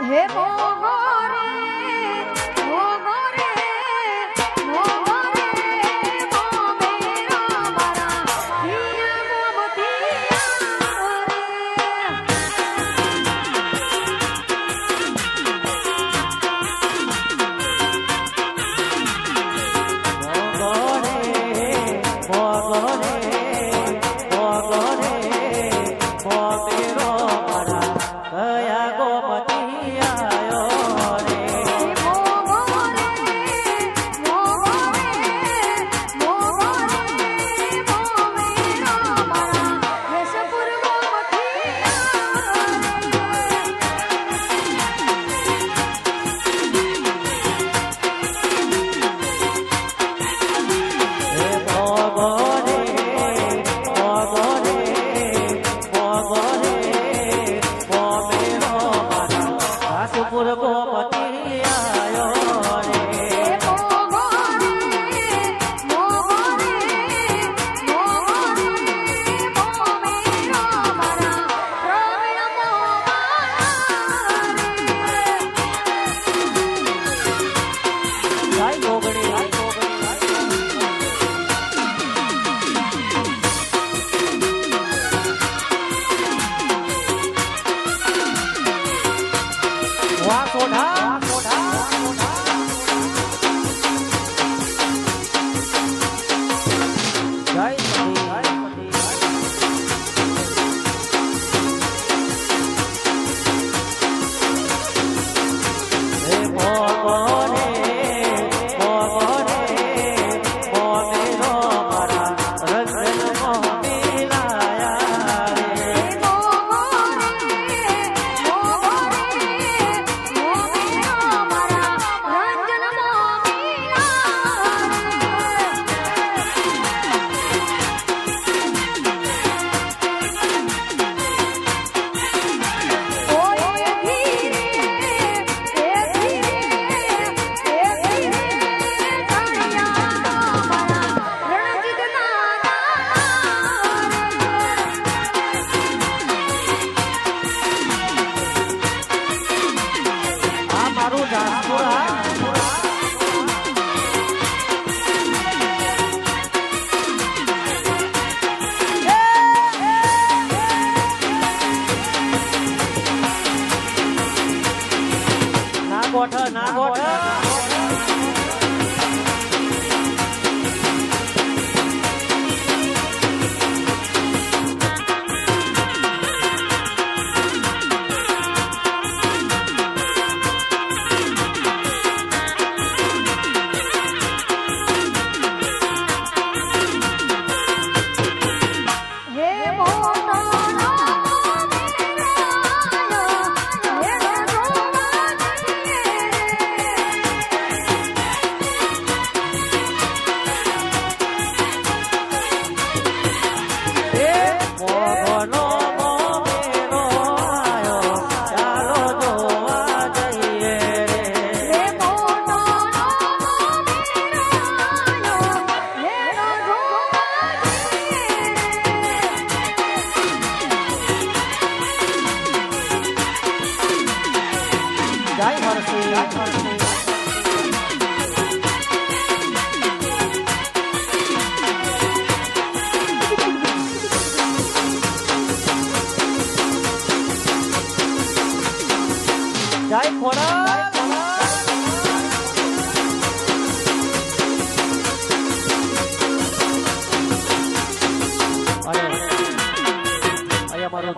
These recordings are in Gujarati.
હે મોગોરે મોગોરે મોગોરે મોમેરા મારા હીરા મોમતિયા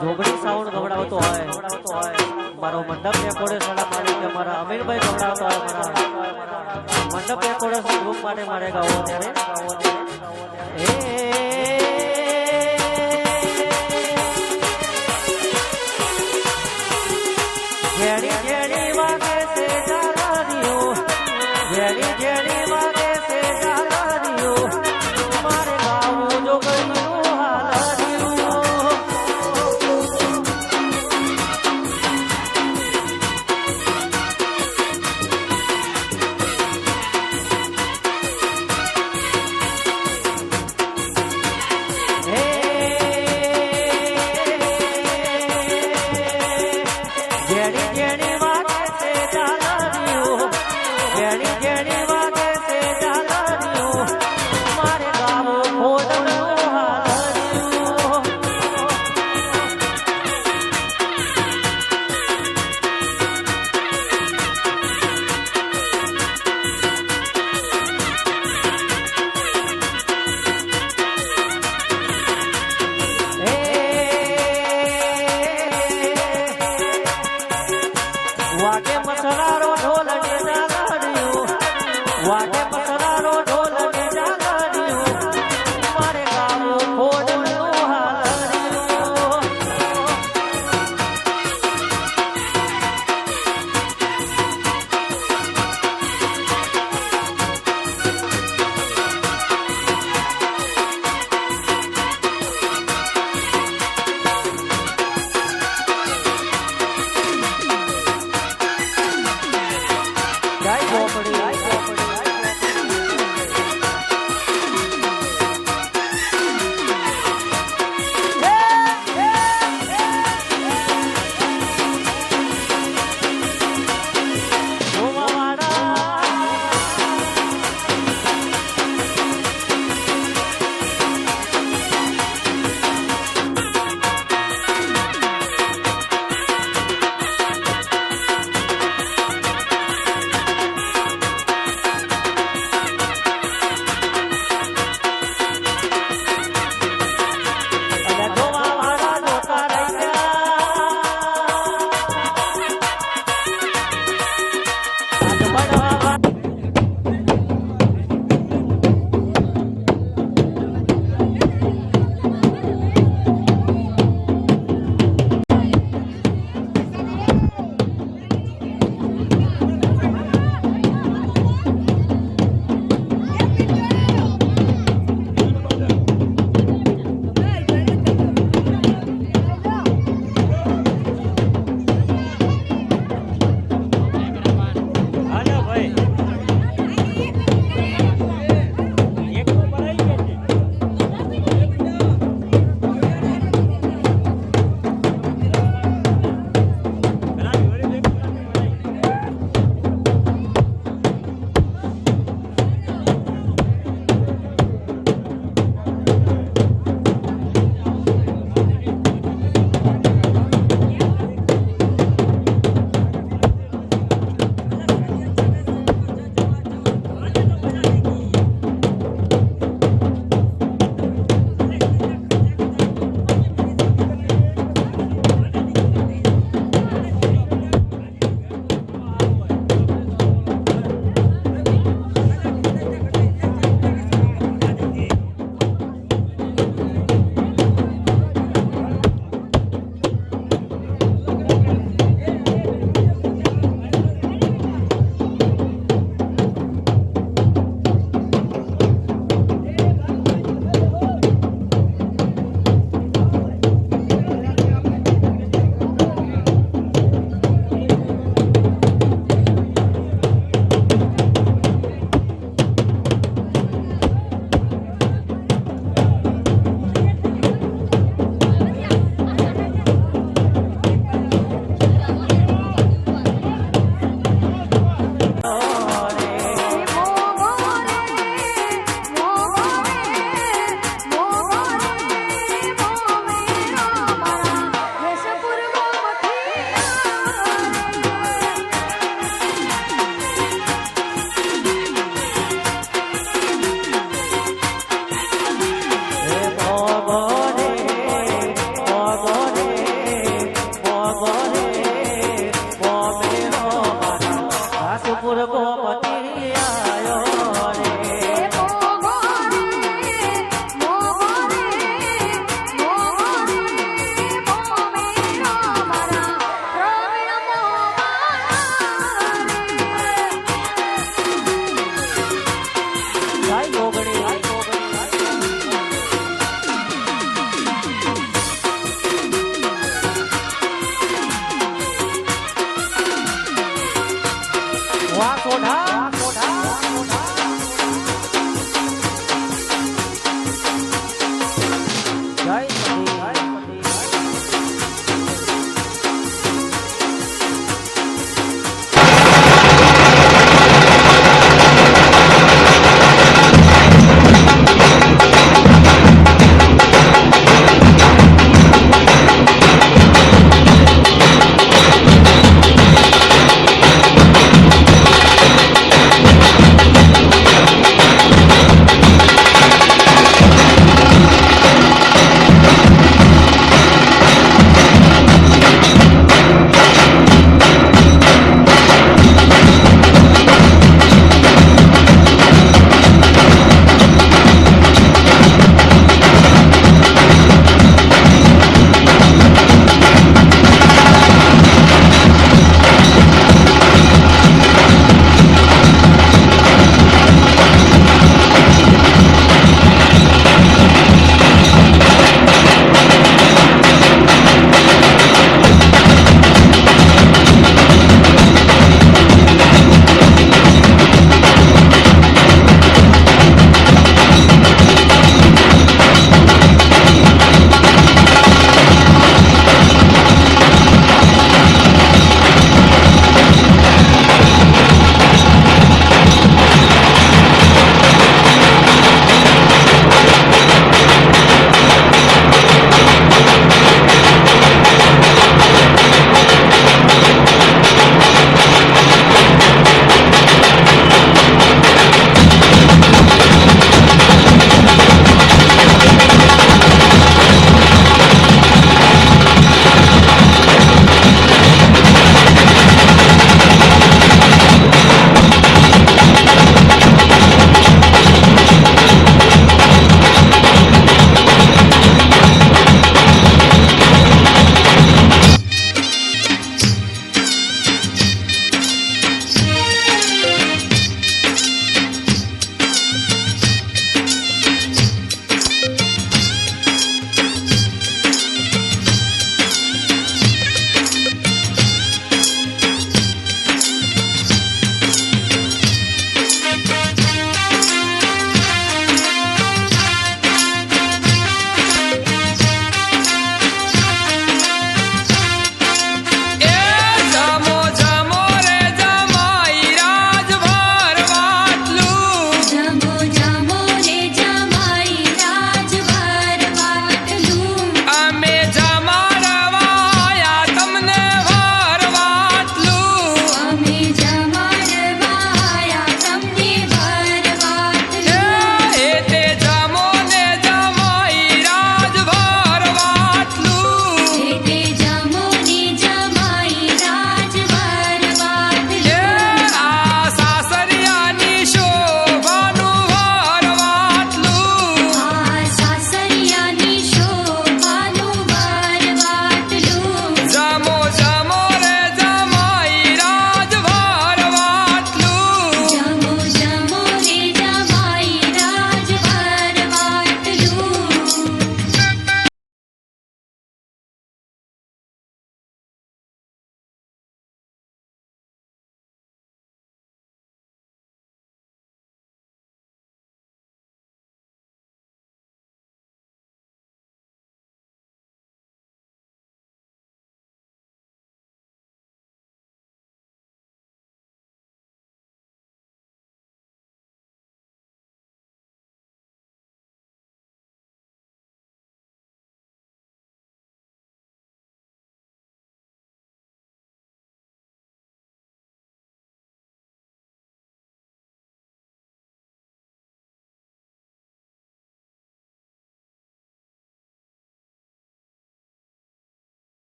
જોગણી સાઉન્ડ ગવડાવતો હોય મારો મંડપ રેકોર્ડેશન માટે કે મારા અમીરભાઈ ગવડાવતો હોય મારા મંડપ રેકોર્ડેશન ગ્રુપ માટે મારે ગાવો ત્યારે જેડી જેડી વાગે છે જાલારીઓ જેડી જેડી વાગે છે જાલારીઓ મારે ગાવું જોગણીનું હાલારીઓ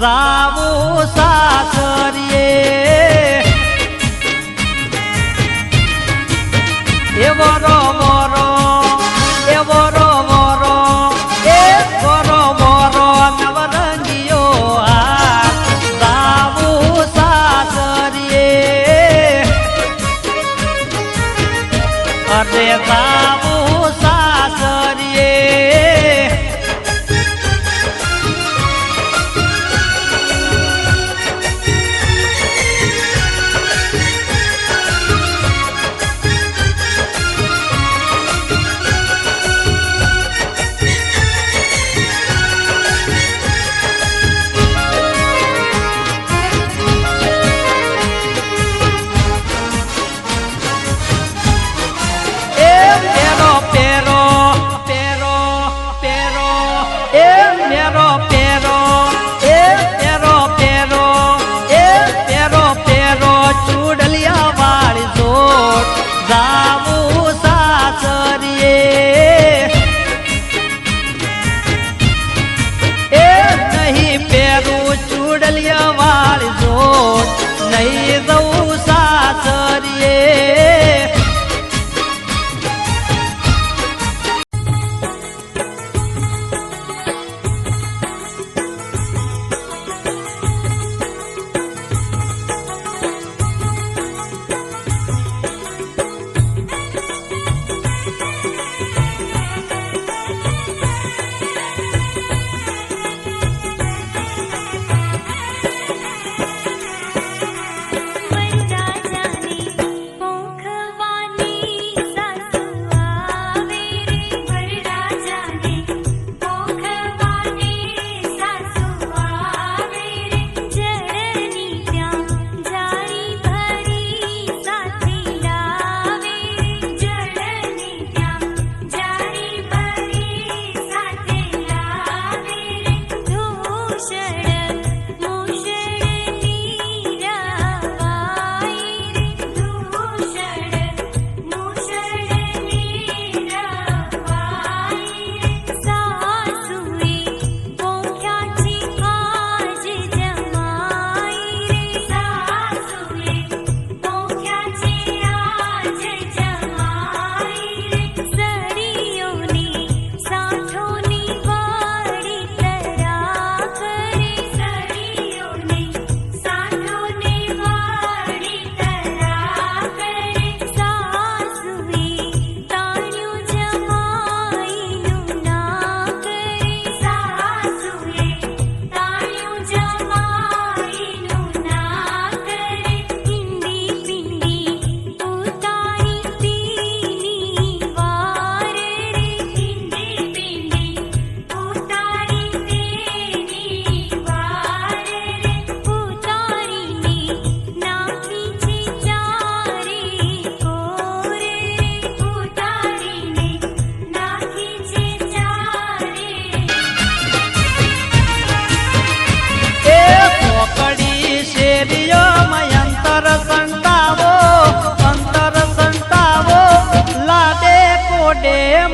જાવું સાસરીએ એવો રો મોરો એવો રો મોરો એ ગોરો મોરો નવરંગીઓ આ જાવું સાસરીએ અરે જાવું સાસરીએ નહીં જવું સાસરીએ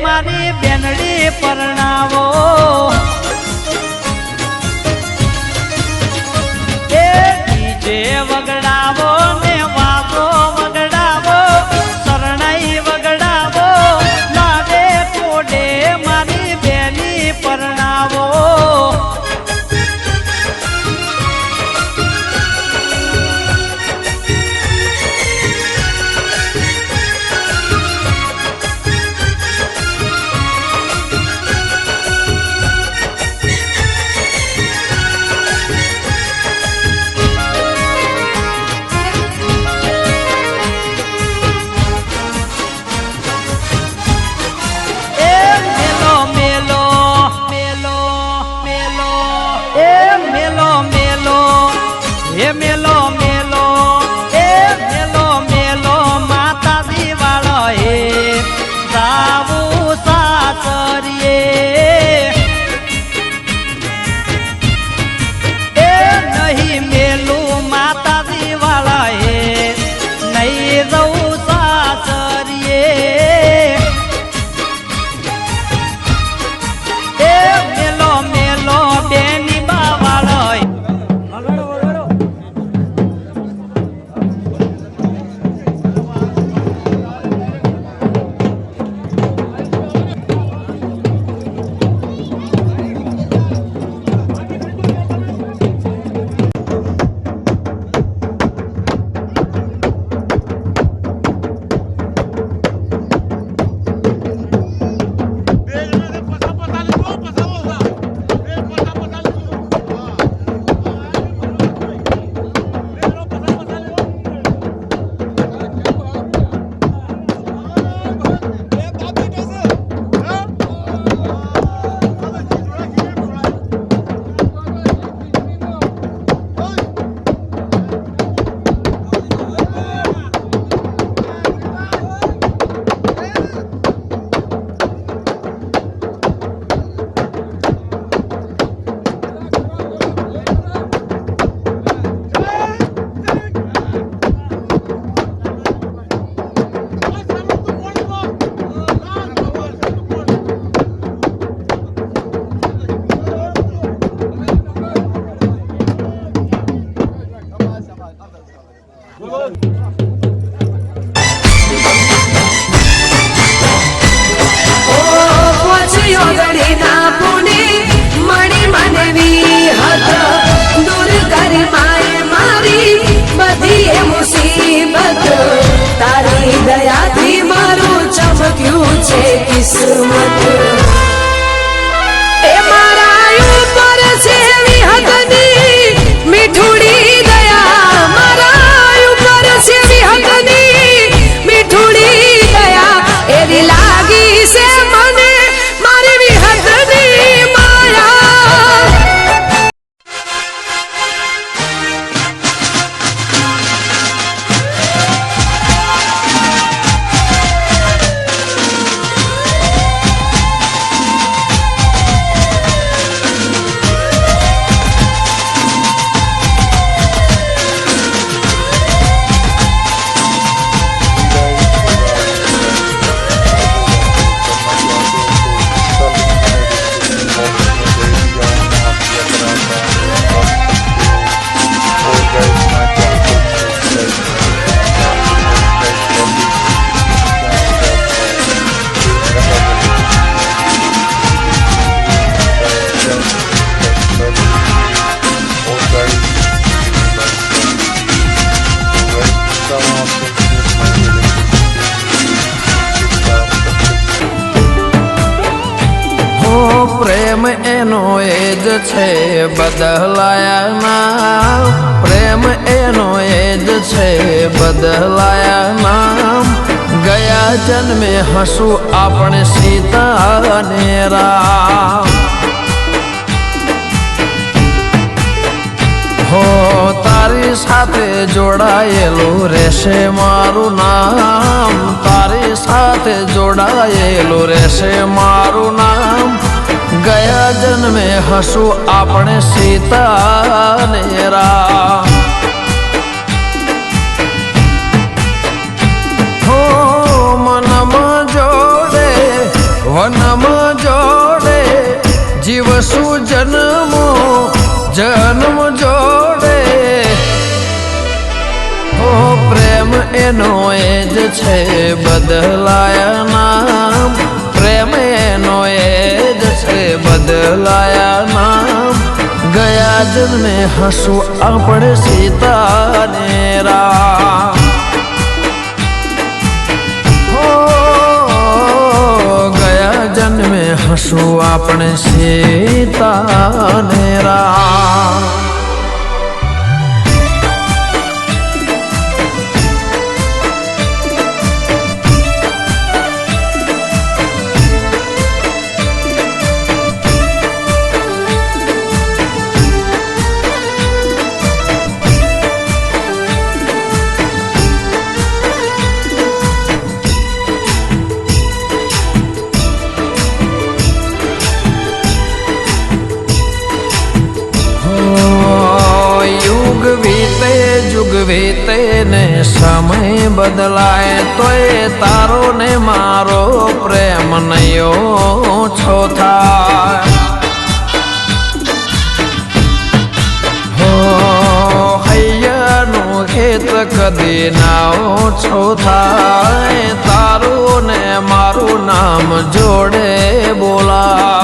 મારી બેનડી પરણાવો એ ડીજે વગડાવો ને વાગો વગડાવો શરણાઈ વગડાવો લાડે કોડે મારી બેની પરણાવો જ છે બદલાયા નામ, પ્રેમ એનો એ જ છે બદલાયા નામ. ગયા જન્મે હસું આપણે સીતા અને રામ. હો તારી સાથે જોડાયેલું રહેશે મારું નામ, તારી સાથે જોડાયેલું રહેશે મારું નામ. ગયા જન્મે હસું આપણે સીતા અને રામ. હો મનમાં જોડે વનમાં જોડે જીવશું જન્મો જન્મ જોડે. હો પ્રેમ એનો એ જ છે બદલાયા નામ, પ્રેમ એનો એ જ છે બદલાયા નામ. ગયા જન્મે હસું આપણે સીતા ને રામ. હો ગયા જન્મે હસું આપણે સીતા ને રામ. યુગ વીતે ને સમય બદલાય તોય તારો ને મારો પ્રેમ નયો છો થાય. હો હૈયાનું ખેત કદી ના ઓછો થાય, તારું ને મારું નામ જોડે બોલાય.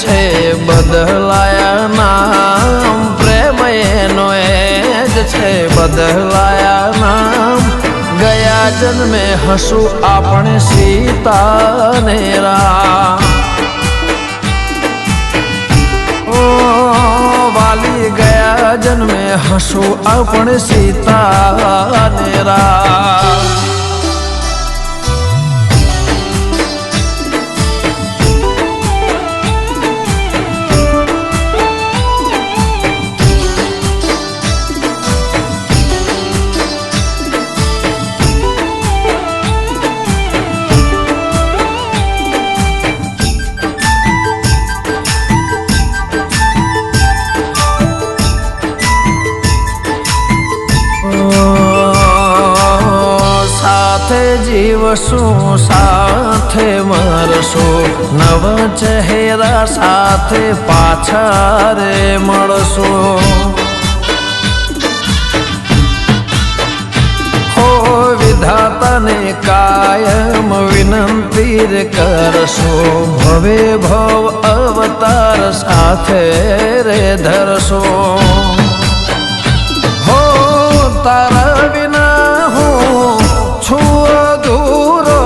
છે બદલાયા નામ, પ્રેમ એનો એ જ છે બદલાયા નામ. ગયા જન્મે હસું આપણે સીતા ને રામ. વાલી ગયા જન્મે હસું આપણે સીતા ને રામ. જીવશું સાથે મરશું, નવ ચહેરા સાથે પાછા રે મળશું. હો વિધાતાને કાયમ વિનંતી રે કરશું, ભવે ભવ અવતાર સાથે રે ધરશું. હો તારા વિના હું છું અધૂરો,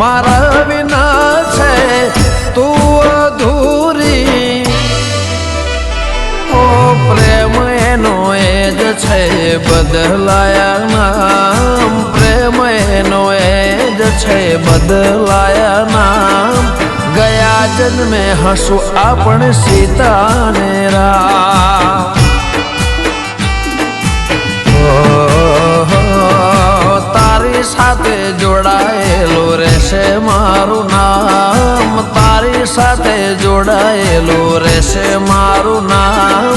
મારા વિના છે તું અધૂરી. ઓ પ્રેમ એનો એ જ છે બદલાયા નામ, પ્રેમ એનો એ જ છે બદલાયા નામ. ગયા જન્મે હસું આપણે સીતા ને રામ. તારી સાથે જોડાયેલું રહેશે મારું નામ, તારી સાથે જોડાયેલું રહેશે મારું નામ.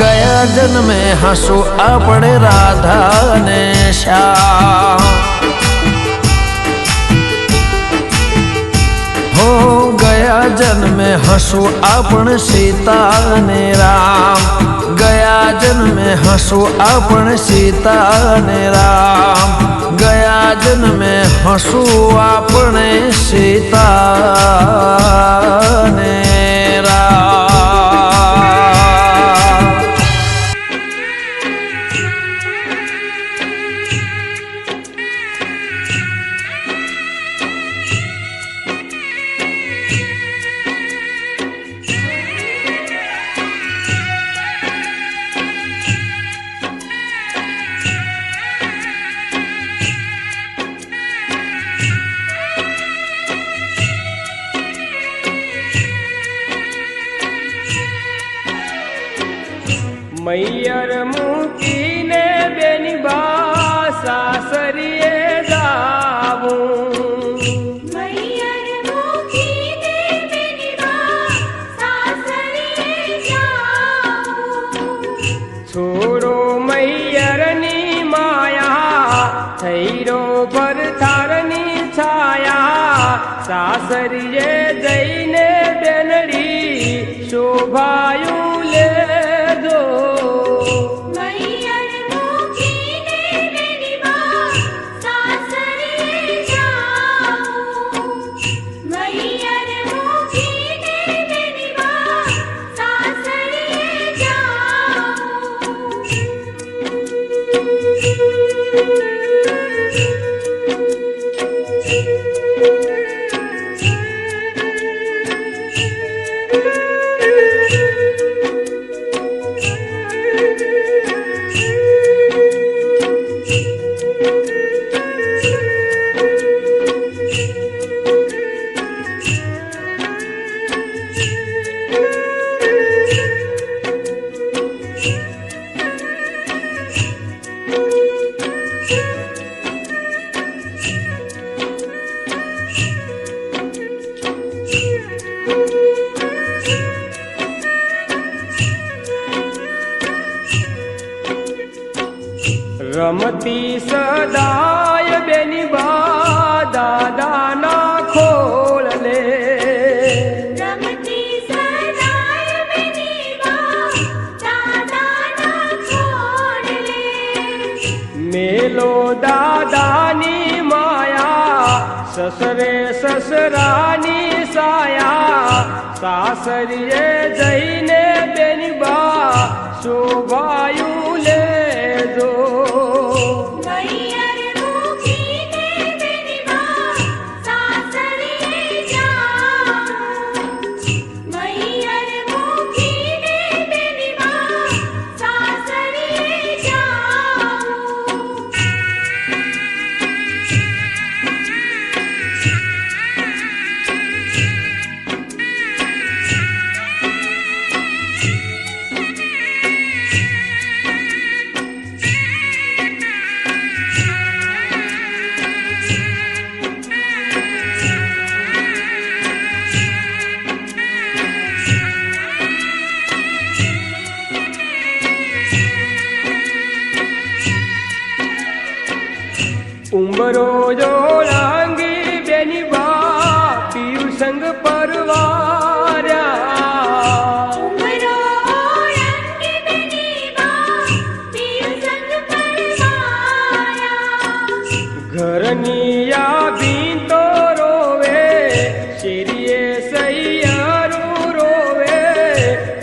ગયા જન્મે હસું આપણે રાધા ને શ્યામ. હો ગયા જન્મે હસું આપણે સીતા ને રામ. ગયા જન્મે હસું આપણે સીતા ને રામ. ગયા જન્મે હસું આપણે સીતા ને રામ. મૈયર મૂકીને બેની બા સાસરીએ જાવું, મૈયર મૂકીને બેની બા સાસરીએ જાવું. છોડો મૈયરની માયા, થઈરો ભરથારની છાયા. સાસરીએ જઈને બેનડી શોભાયું લેજો. મૈયર મૂકીને બેની બા સાસરીએ જાવું, મૈયર મૂકીને બેની બા સાસરીએ રમતી સદાય બેની બા દાદાના ખોળલે, રમતી સદાય બેની બા દાદાના ખોળલે. મેલો દાદાની માયા, સસરે સસરાની સા છાયા સાસરીએ જઈને બેની બા શોભાયું લેજો મૈયર મૂકીને બેની બા સાસરીએ જાઉં મૈયર મૂકીને બેની બા સાસરીએ જાઉં ઉંબરો જોડાંગી બેની બા પીયુ સંગ પરવાર્યા ઉમરો ઓળંગી બેની બા પીર સંગ પરવાર્યા ઘરની આ ભીંતો રોવે શેરીએ સૈયારું રોવે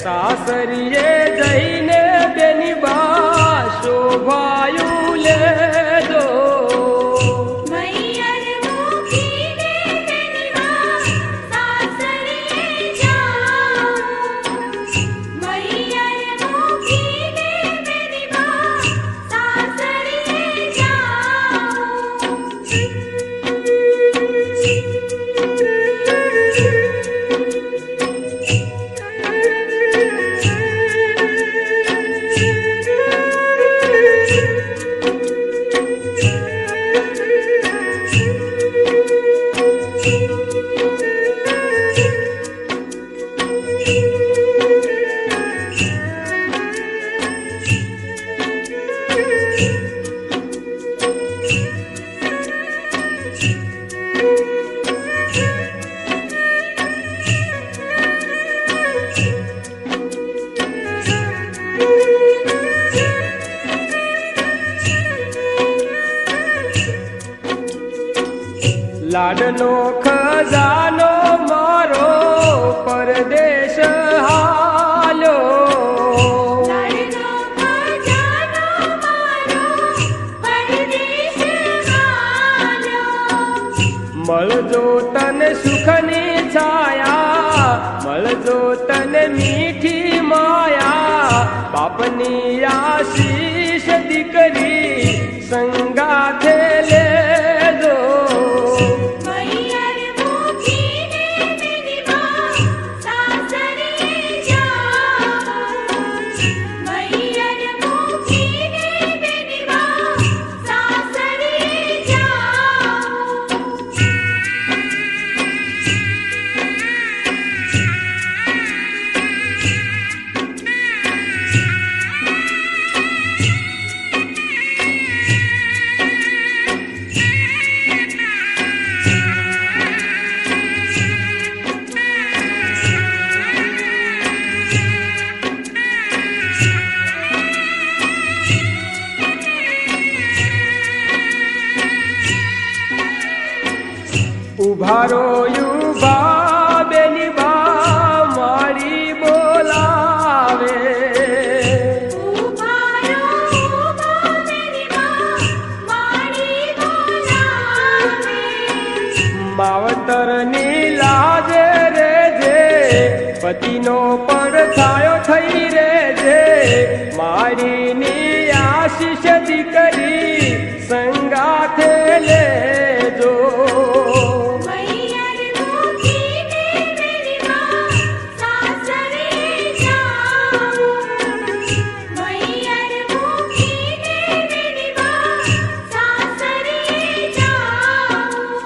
સાસરીએ જઈને બેની બા શોભાયું લેજો મૈયર મૂકીને બેની બા સાસરીએ જાઉં મૈયર મૂકીને બેની બા સાસરીએ લાડનો ખજાનો મારો પરદેશ હાલ્યો લાડનો ખજાનો મારો પરદેશ હાલ્યો મળજો તને સુખની છાયા મળજો તને મીઠી માયા બાપની આશીષ દીકરી સંગાથે લેજો મૈયર મૂકીને બેની બા સાસરીએ જાઉં મૈયર મૂકીને બેની બા સાસરીએ જાઉં ઉભારો યુભા બેની બા મારી બોલાવે ઉભારો બેની બા મારી બોલાવે માવતરની લાજે રેજે પતિનો પડછાયો થઈ રેજે મારીની આશીષ દીકરી સંગાથે લેજો મૈયર મૂકીને બેની બા સાસરીએ જાઉં મૈયર મૂકીને બેની બા સાસરીએ જાઉં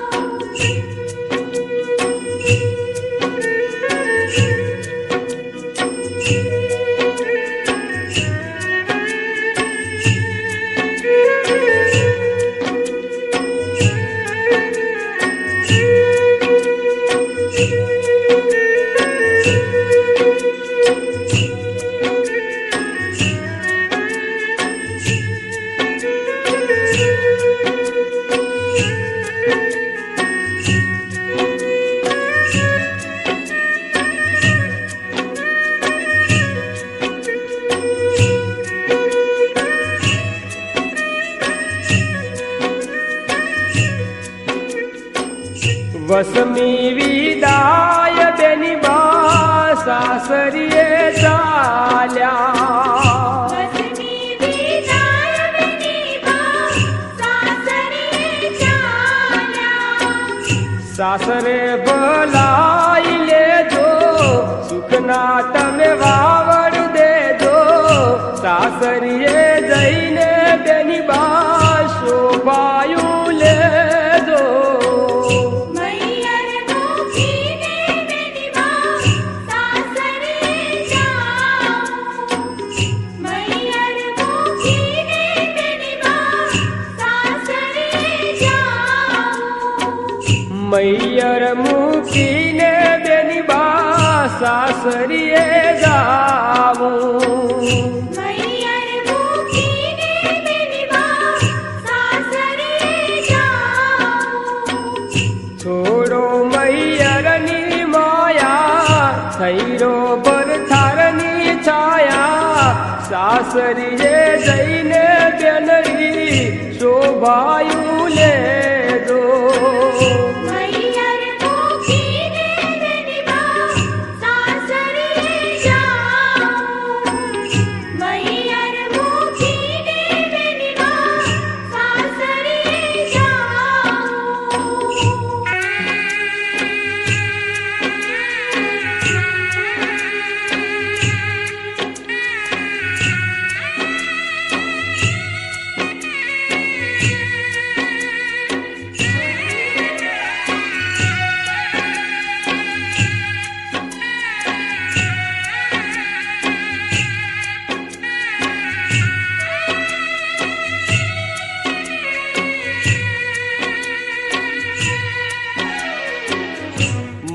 વસમી વિદાય બેની બા સાસરીએ ચાલ્યા. વસમી વિદાય બેની બા સાસરીએ ચાલ્યા. સાસરે ભલાઈ લેજો, સુખના તમે વાવડ દેજો. સાસરીએ જઈને બેની બા શોભાયું લેજો. મૈયર મૂકીને બેની બા સાસરીએ જાઉં. મૈયર મૂકીને બેની બા સાસરીએ જાઉં. મૈયર મૂકીને બેની બા સાસરીએ જાવું. મૈયર મૂકીને બેની બા સાસરીએ જાઉં. છોડો મૈયરની માયા, થઈરો ભરથારની છાયા. સાસરીએ જઈને બેનરી શોભાયું લેજો. મૈયર મૂકીને બેની બા સાસરીએ જાઉં. મૈયર મૂકીને બેની બા સાસરીએ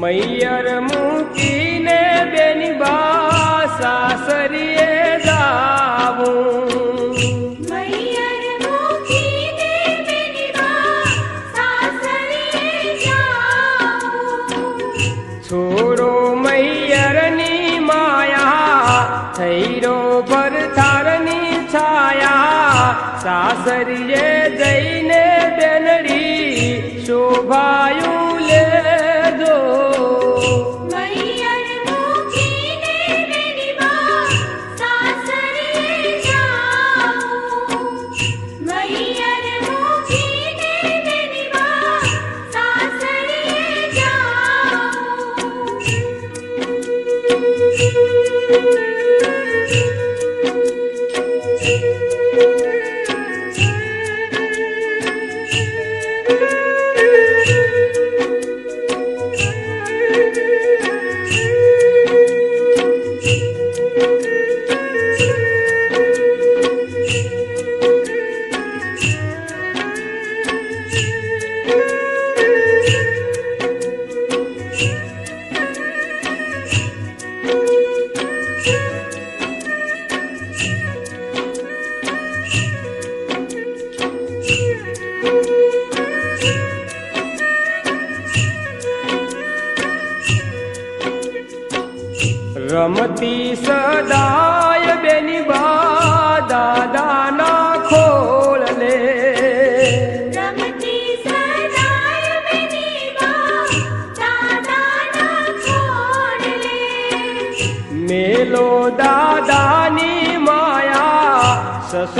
મૈયર મૂકીને બેની બા સાસરીએ જાવું. મૈયર મૂકીને બેની બા સાસરીએ જાઉં. છોડો મૈયરની માયા, થઈરો ભરથારની છાયા. સાસરીએ જઈને બેનડી શોભાયું લેજો. મૈયર મૂકીને બેની બા સાસરીએ જાઉં. મૈયર મૂકીને બેની બા સાસરીએ રમતી સદાય બેની બા દાદાના ખોળલે. રમતી સદાય બેની બા દાદાના ખોળલે. મેલો દાદાની માયા સસ